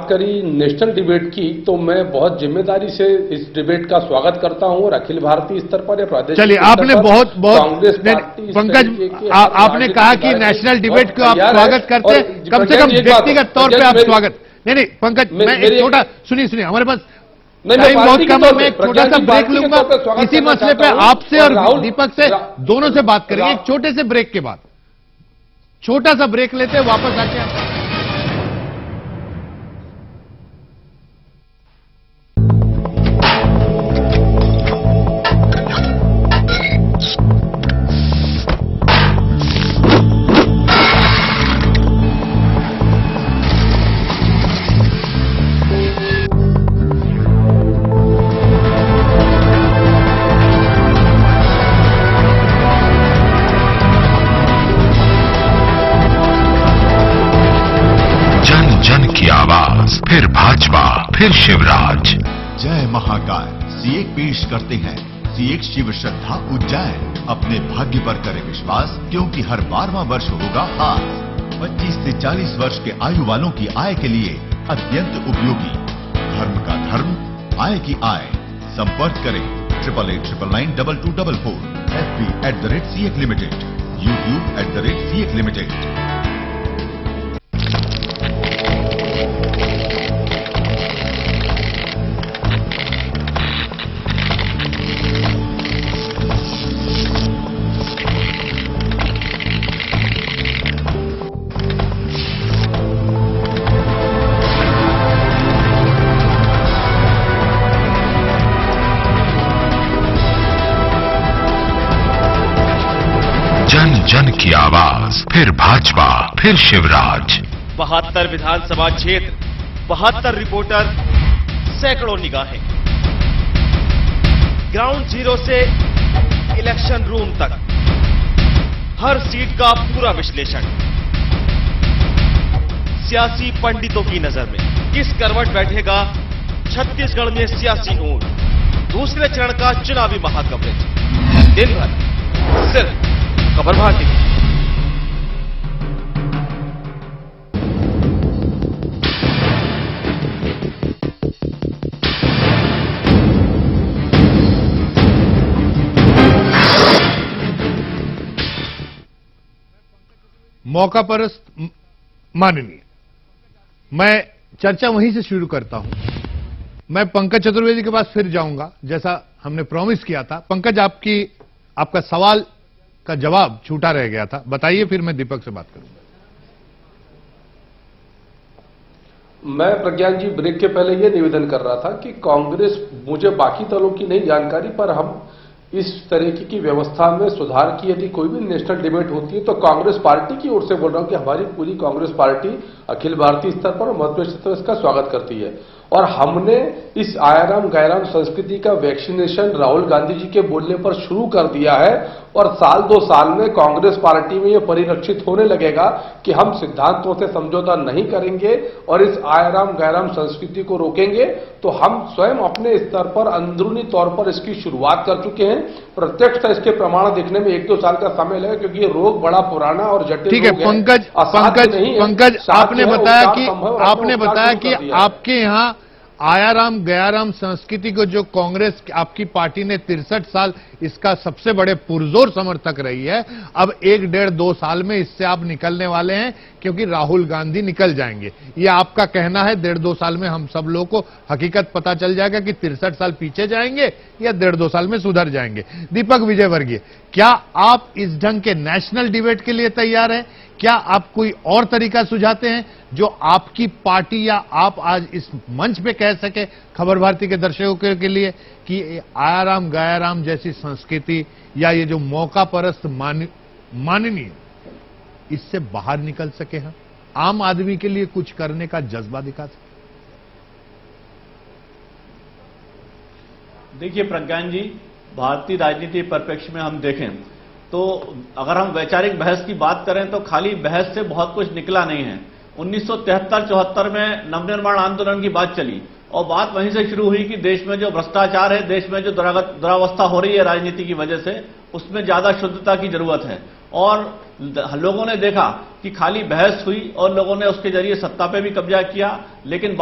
बात करी national debate की, तो मैं बहुत जिम्मेदारी से इस डिबेट का स्वागत करता हूं और अखिल भारतीय स्तर पर या प्रादेशिक चलिए, आपने बहुत कांग्रेस पार्टी पंकज आपने कहा कि नेशनल डिबेट को आप स्वागत करते हैं, कम से कम व्यक्तिगत तौर पे आप स्वागत नहीं पंकज, मैं एक छोटा सुनिए हमारे पास टाइम बहुत कम है, मैं एक छोटा सा ब्रेक लूंगा इसी मसले पे आपसे और दीपक से दोनों से बात करेंगे एक छोटे से ब्रेक के बाद। छोटा सा ब्रेक लेते हैं, वापस आके फिर भाजपा, फिर शिवराज। जय महाकाल C1 पेश करते हैं C1 शिव श्रद्धा उज्जैन। अपने भाग्य पर करें विश्वास, क्योंकि हर 12वां वर्ष होगा खास। 25 से 40 वर्ष के आयु वालों की आय के लिए अत्यंत उपयोगी। धर्म का धर्म, आय की आय। संपर्क करें 8889922244, FB @C1 Limited, YouTube @C1 Limited। जन जन की आवाज, फिर भाजपा, फिर शिवराज। 72 विधानसभा क्षेत्र, 72 रिपोर्टर, सैकड़ों निगाहें। ग्राउंड जीरो से इलेक्शन रूम तक, हर सीट का पूरा विश्लेषण। सियासी पंडितों की नजर में किस करवट बैठेगा छत्तीसगढ़ में सियासी ऊंट। दूसरे चरण का चुनावी महाकवरेज, दिन भर सिर्फ खबर भारती। मौका परस्त माननीय, मैं चर्चा वहीं से शुरू करता हूं। मैं पंकज चतुर्वेदी के पास फिर जाऊंगा जैसा हमने प्रॉमिस किया था। पंकज, आपका सवाल का जवाब छूटा रह गया था, बताइए, फिर मैं दीपक से बात करूंगा। मैं प्रज्ञान जी ब्रेक के पहले यह निवेदन कर रहा था कि कांग्रेस, मुझे बाकी दलों की नहीं जानकारी, पर हम इस तरीके की व्यवस्था में सुधार की यदि कोई भी नेशनल डिबेट होती है तो कांग्रेस पार्टी की ओर से बोल रहा हूं कि हमारी पूरी कांग्रेस पार्टी अखिल भारतीय स्तर पर और मध्य स्तर पर इसका स्वागत करती है। और हमने इस आयाराम गैराम संस्कृति का वैक्सीनेशन राहुल गांधी जी के बोलने पर शुरू कर दिया है और साल 2 साल में कांग्रेस पार्टी में यह परिलक्षित होने लगेगा कि हम सिद्धांतों से समझौता नहीं करेंगे और इस आयाराम गैराम संस्कृति को रोकेंगे। तो हम स्वयं अपने स्तर पर अंदरूनी तौर पर इसकी शुरुआत कर चुके हैं। प्रत्यक्ष इसके प्रमाण देखने में 1-2 साल का समय लगेगा, क्योंकि ये रोग बड़ा पुराना और जटिल। ठीक है पंकज, आपने बताया कि आपके यहाँ आयाराम गयाराम संस्कृति को जो कांग्रेस आपकी पार्टी ने 63 साल इसका सबसे बड़े पुरजोर समर्थक रही है, अब 1-1.5-2 साल में इससे आप निकलने वाले हैं, क्योंकि राहुल गांधी निकल जाएंगे। ये आपका कहना है 1.5-2 साल में हम सब लोगों को हकीकत पता चल जाएगा कि 63 साल पीछे जाएंगे या 1.5-2 साल में सुधर जाएंगे। दीपक विजयवर्गीय, क्या आप इस ढंग के नेशनल डिबेट के लिए तैयार हैं? क्या आप कोई और तरीका सुझाते हैं जो आपकी पार्टी या आप आज इस मंच पे कह सके खबर भारती के दर्शकों के लिए कि आयाराम गयाराम जैसी संस्कृति या ये जो मौका परस्त माननीय, इससे बाहर निकल सके, हम आम आदमी के लिए कुछ करने का जज्बा दिखा सके? देखिए प्रज्ञान जी, भारतीय राजनीति परिप्रेक्ष्य में हम देखें तो अगर हम वैचारिक बहस की बात करें तो खाली बहस से बहुत कुछ निकला नहीं है। 1973-74 में नवनिर्माण आंदोलन की बात चली और बात वहीं से शुरू हुई कि देश में जो भ्रष्टाचार है, देश में जो दुरावस्था हो रही है राजनीति की वजह से, उसमें ज्यादा शुद्धता की जरूरत है। और लोगों ने देखा कि खाली बहस हुई और लोगों ने उसके जरिए सत्ता पे भी कब्जा किया, लेकिन